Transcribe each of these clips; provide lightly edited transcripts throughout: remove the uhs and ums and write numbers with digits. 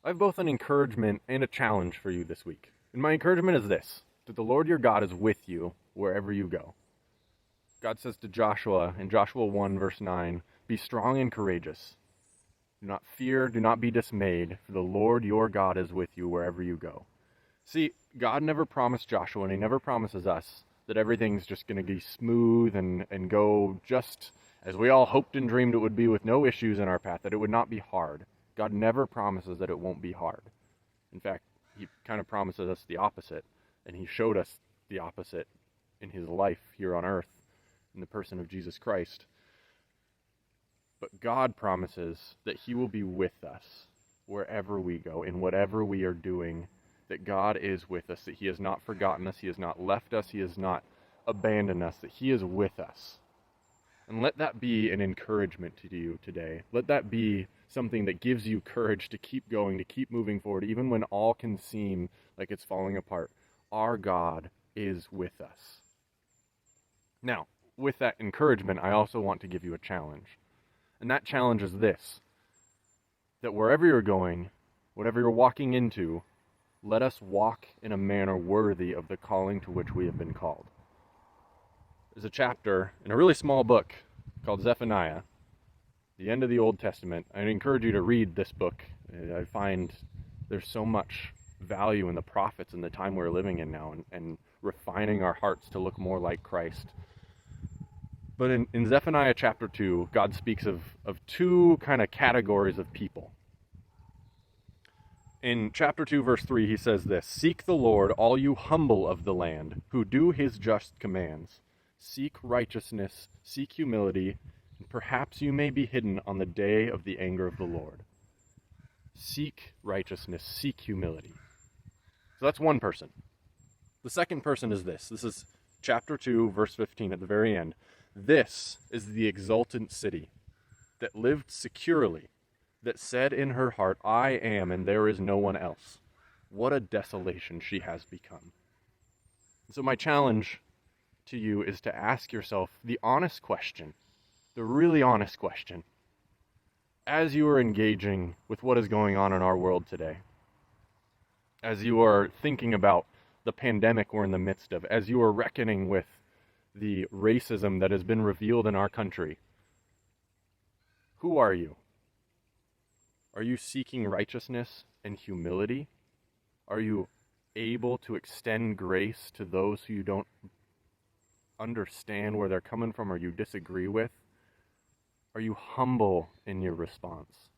I have both an encouragement and a challenge for you this week. And my encouragement is this, that the Lord your God is with you wherever you go. God says to Joshua in Joshua 1 verse 9, "Be strong and courageous. Do not fear, do not be dismayed, for the Lord your God is with you wherever you go." See, God never promised Joshua, and he never promises us, that everything's just going to be smooth and go just as we all hoped and dreamed it would be, with no issues in our path, that it would not be hard. God never promises that it won't be hard. In fact, he kind of promises us the opposite, and he showed us the opposite in his life here on earth, in the person of Jesus Christ. But God promises that he will be with us wherever we go, in whatever we are doing, that God is with us, that he has not forgotten us, he has not left us, he has not abandoned us, that he is with us. And let that be an encouragement to you today. Let that be something that gives you courage to keep going, to keep moving forward, even when all can seem like it's falling apart. Our God is with us. Now, with that encouragement, I also want to give you a challenge. And that challenge is this, that wherever you're going, whatever you're walking into, let us walk in a manner worthy of the calling to which we have been called. There's a chapter in a really small book called Zephaniah, the end of the Old Testament. I encourage you to read this book. I find there's so much value in the prophets and the time we're living in now, and refining our hearts to look more like Christ. But in Zephaniah chapter 2, God speaks of two kind of categories of people. In chapter 2, verse 3, he says this, "Seek the Lord, all you humble of the land, who do his just commands. Seek righteousness, seek humility, and perhaps you may be hidden on the day of the anger of the Lord." Seek righteousness, seek humility. So that's one person. The second person is this. This is chapter 2, verse 15 at the very end. "This is the exultant city that lived securely, that said in her heart, 'I am, and there is no one else.' What a desolation she has become." So my challenge to you is to ask yourself the honest question, the really honest question, as you are engaging with what is going on in our world today, as you are thinking about the pandemic we're in the midst of, as you are reckoning with the racism that has been revealed in our country, who are you? Are you seeking righteousness and humility? Are you able to extend grace to those who you don't understand where they're coming from or you disagree with? Are you humble in your response?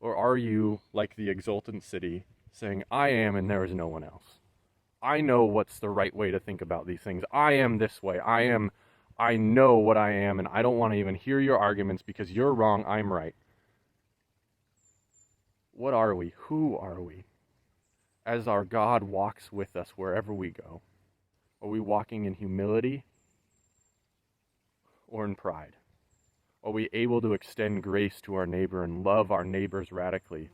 Or are you, like the exultant city, saying, "I am and there is no one else. I know what's the right way to think about these things. I am this way. I know what I am, and I don't want to even hear your arguments because you're wrong, I'm right." What are we? Who are we? As our God walks with us wherever we go, are we walking in humility or in pride? Are we able to extend grace to our neighbor and love our neighbors radically?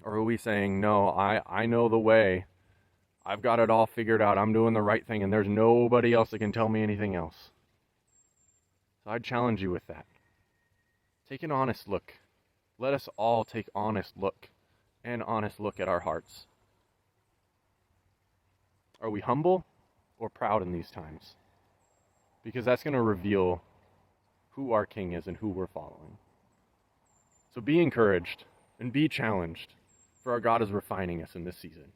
Or are we saying, "No, I know the way. I've got it all figured out. I'm doing the right thing, and there's nobody else that can tell me anything else"? So I'd challenge you with that. Take an honest look. Let us all take an honest look at our hearts. Are we humble or proud in these times? Because that's going to reveal who our King is and who we're following. So be encouraged and be challenged, for our God is refining us in this season.